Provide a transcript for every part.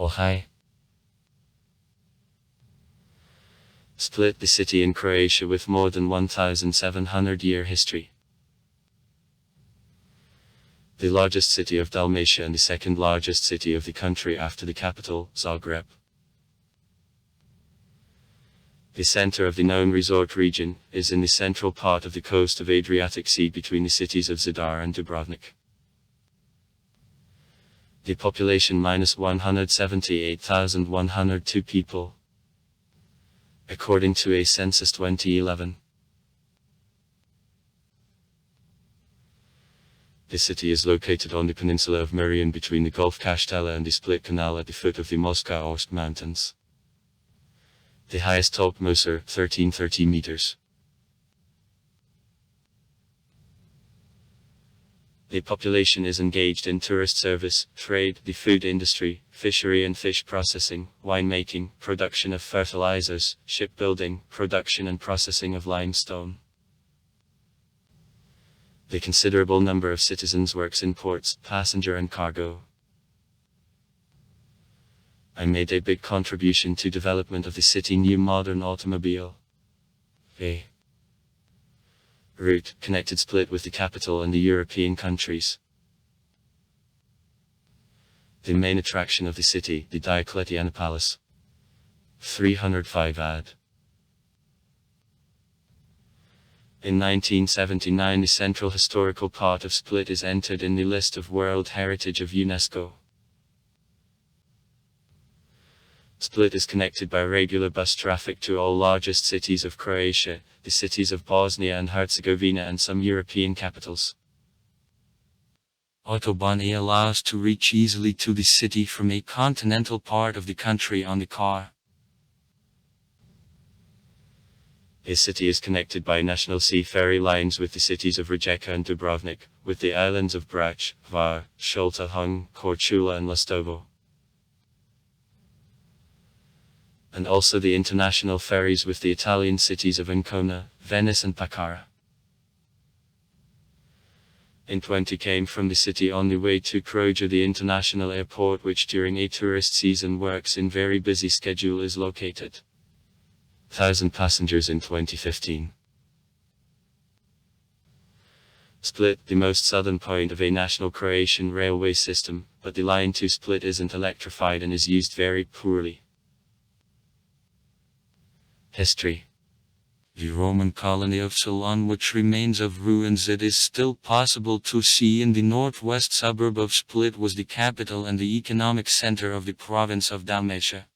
Hi. Split, the city in Croatia with more than 1,700-year history. The largest city of Dalmatia and the second largest city of the country after the capital, Zagreb. The center of the known resort region is in the central part of the coast of Adriatic Sea between the cities of Zadar and Dubrovnik. The population -178,102 people, according to a census 2011. The city is located on the peninsula of Marion between the Gulf Castella and the Split Canal at the foot of the Moscow-Ost Mountains. The highest top Moser, 1330 meters. The population is engaged in tourist service, trade, the food industry, fishery and fish processing, winemaking, production of fertilizers, shipbuilding, production and processing of limestone. The considerable number of citizens works in ports, passenger and cargo. I made a big contribution to development of the city new modern automobile. Route connected Split with the capital and the European countries. The main attraction of the city, the Diocletian Palace. 305 AD. In 1979, the central historical part of Split is entered in the list of World Heritage of UNESCO. Split is connected by regular bus traffic to all largest cities of Croatia, the cities of Bosnia and Herzegovina and some European capitals. Autobahn A allows to reach easily to the city from a continental part of the country on the car. The city is connected by national sea ferry lines with the cities of Rijeka and Dubrovnik, with the islands of Brač, Hvar, Šolta, Hung, Korčula and Lastovo. And also the international ferries with the Italian cities of Ancona, Venice and Pacara. In 20 came from the city on the way to Croatia. The international airport, which during a tourist season works in very busy schedule, is located. 1,000 passengers in 2015. Split, the most southern point of a national Croatian railway system, but the line to Split isn't electrified and is used very poorly. History. The Roman colony of Ceylon, which remains of ruins, it is still possible to see in the northwest suburb of Split, was the capital and the economic center of the province of Dalmatia.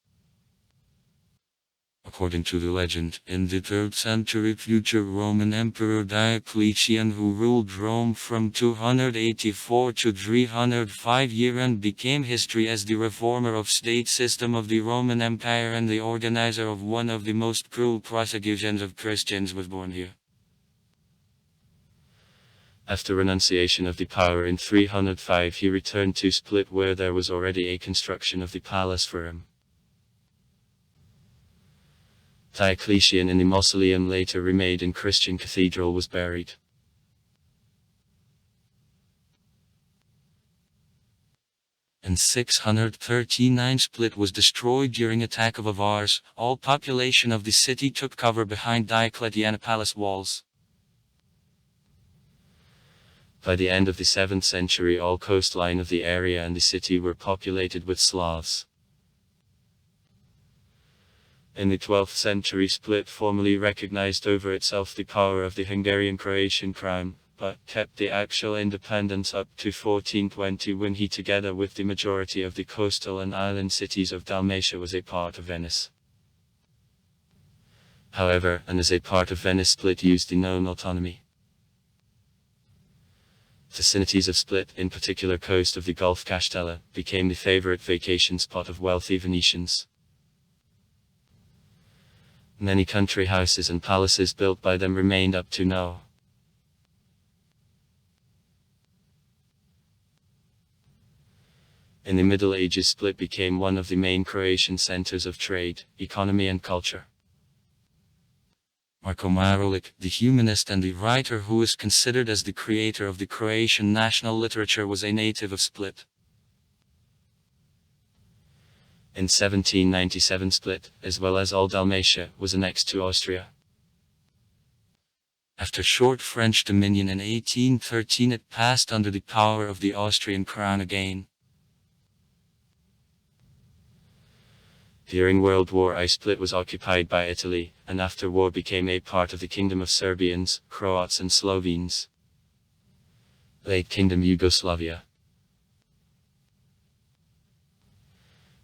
According to the legend, in the 3rd century, future Roman Emperor Diocletian, who ruled Rome from 284 to 305 and became history as the reformer of state system of the Roman Empire and the organizer of one of the most cruel persecutions of Christians, was born here. After renunciation of the power in 305, he returned to Split, where there was already a construction of the palace for him. Diocletian in the mausoleum later remade in Christian cathedral was buried. In 639, Split was destroyed during attack of Avars. All population of the city took cover behind Diocletian palace walls. By the end of the 7th century, all coastline of the area and the city were populated with Slavs. In the 12th century, Split formally recognized over itself the power of the Hungarian-Croatian crown, but kept the actual independence up to 1420, when he, together with the majority of the coastal and island cities of Dalmatia, was a part of Venice. However, and as a part of Venice, Split used the known autonomy. Vicinities of Split, in particular coast of the Gulf Castella, became the favorite vacation spot of wealthy Venetians. Many country houses and palaces built by them remained up to now. In the Middle Ages, Split became one of the main Croatian centers of trade, economy and culture. Marko Marulić, the humanist and the writer who is considered as the creator of the Croatian national literature, was a native of Split. In 1797 Split, as well as all Dalmatia, was annexed to Austria. After short French dominion in 1813 it passed under the power of the Austrian crown again. During World War I Split was occupied by Italy, and after war became a part of the Kingdom of Serbians, Croats and Slovenes. Late Kingdom Yugoslavia.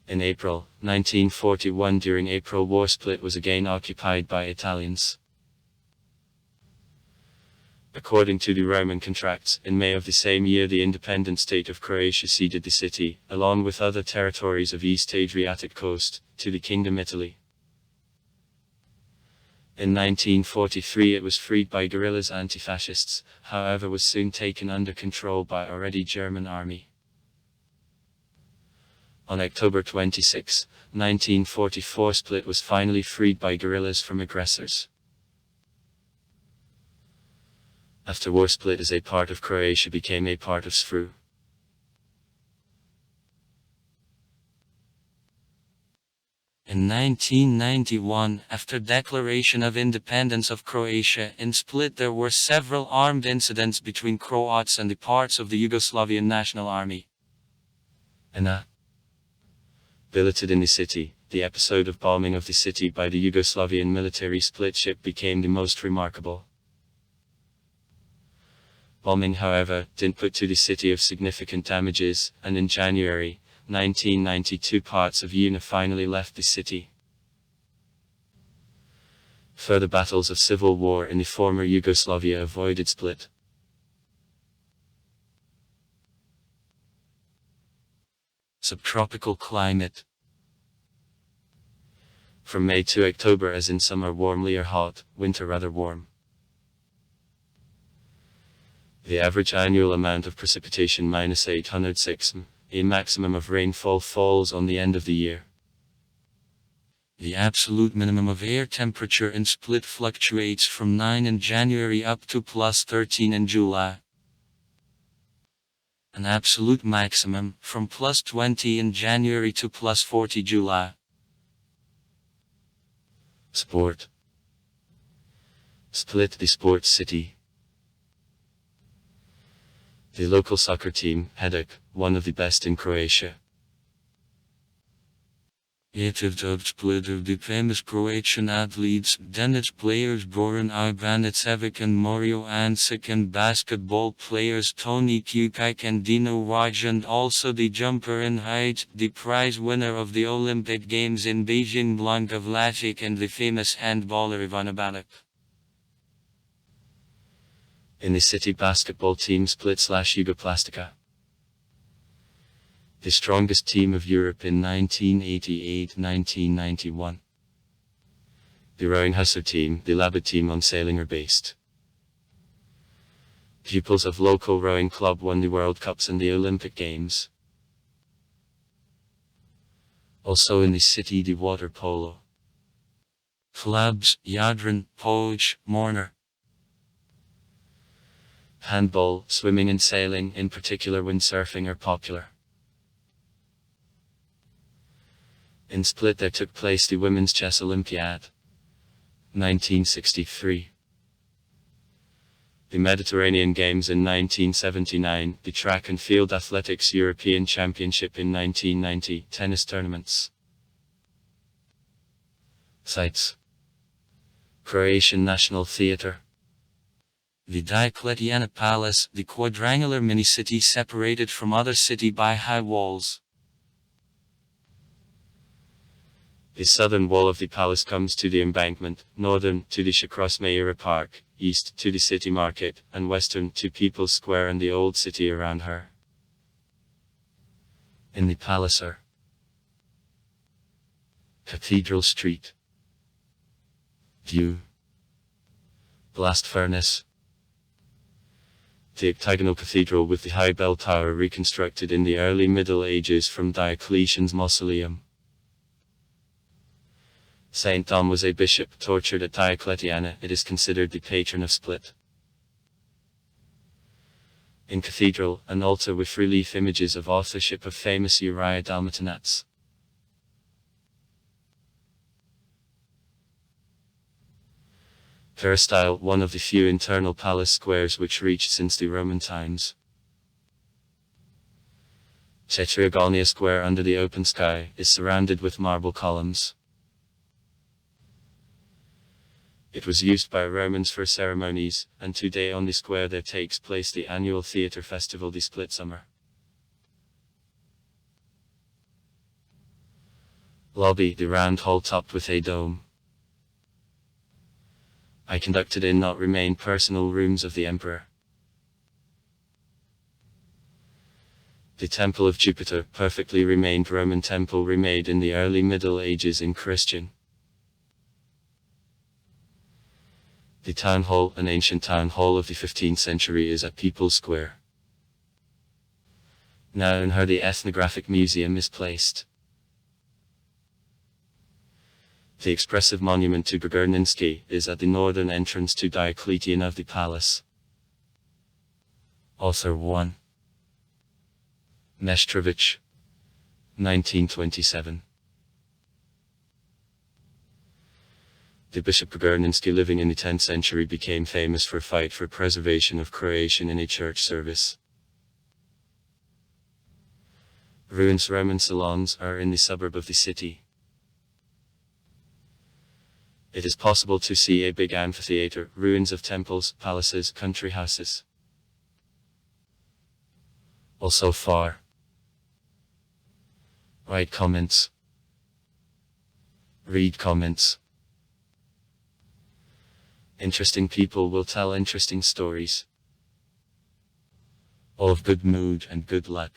In April 1941 during April War Split was again occupied by Italians. According to the Roman contracts, in May of the same year the independent state of Croatia ceded the city, along with other territories of East Adriatic coast, to the Kingdom Italy. In 1943 it was freed by guerrillas anti-fascists, however was soon taken under control by already German army. On October 26, 1944 Split was finally freed by guerrillas from aggressors. After war Split as a part of Croatia became a part of SFRU. In 1991, after declaration of independence of Croatia, in Split there were several armed incidents between Croats and the parts of the Yugoslavian National Army. Billeted in the city, the episode of bombing of the city by the Yugoslavian military Split ship became the most remarkable. Bombing, however, didn't put to the city of significant damages, and in January 1992 parts of UNA finally left the city. Further battles of civil war in the former Yugoslavia avoided Split. Subtropical climate. From May to October as in summer warmly or hot, winter rather warm. The average annual amount of precipitation -806 mm. A maximum of rainfall falls on the end of the year. The absolute minimum of air temperature in Split fluctuates from 9 in January up to +13 in July. An absolute maximum from +20 in January to +40 July. Sport. Split, the sports city. The local soccer team, Hajduk, one of the best in Croatia. It is Split of the famous Croatian athletes, tennis players Goran Ivanisevic and Mario Andžić and basketball players Toni Kukoc and Dino Raj, and also the jumper in height, the prize winner of the Olympic Games in Beijing Blanka Vlasic, and the famous handballer Ivana Balic. In the city basketball team Split/Jugoplastika. The strongest team of Europe in 1988-1991. The rowing Hussar team, the Laba team on sailing are based. Pupils of local rowing club won the World Cups and the Olympic Games. Also in the city the water polo clubs, Jadran, Poj, Mornar. Handball, swimming and sailing, in particular windsurfing, are popular. In Split there took place the Women's Chess Olympiad, 1963. The Mediterranean Games in 1979, the Track and Field Athletics European Championship in 1990, tennis tournaments. Sites. Croatian National Theatre. The Diocletiana Palace, the quadrangular mini-city separated from other city by high walls. The southern wall of the palace comes to the embankment, northern to the Shakrosmaira Park, east to the city market, and western to People's Square and the old city around her. In the palace are Cathedral Street, View, Blast Furnace. The octagonal cathedral with the high bell tower reconstructed in the early Middle Ages from Diocletian's mausoleum. Saint Dom was a bishop tortured at Diocletiana. It is considered the patron of Split. In cathedral, an altar with relief images of authorship of famous Uriah Dalmatinats. Peristyle, one of the few internal palace squares which reached since the Roman times. Tetragonia Square under the open sky is surrounded with marble columns. It was used by Romans for ceremonies, and today on the square there takes place the annual theatre festival the Split Summer. Lobby, the round hall topped with a dome. I conducted in not remain personal rooms of the emperor. The Temple of Jupiter, perfectly remained Roman temple remade in the early Middle Ages in Christian. The town hall, an ancient town hall of the 15th century, is at People's Square. Now in her the ethnographic museum is placed. The expressive monument to Gregorninski is at the northern entrance to Diocletian of the palace. Author 1. Meshtrovich, 1927. The Bishop Gregorninski, living in the 10th century, became famous for fight for preservation of Croatian in a church service. Ruins. Roman salons are in the suburb of the city. It is possible to see a big amphitheater, ruins of temples, palaces, country houses. Also far. Write comments. Read comments. Interesting people will tell interesting stories. All of good mood and good luck.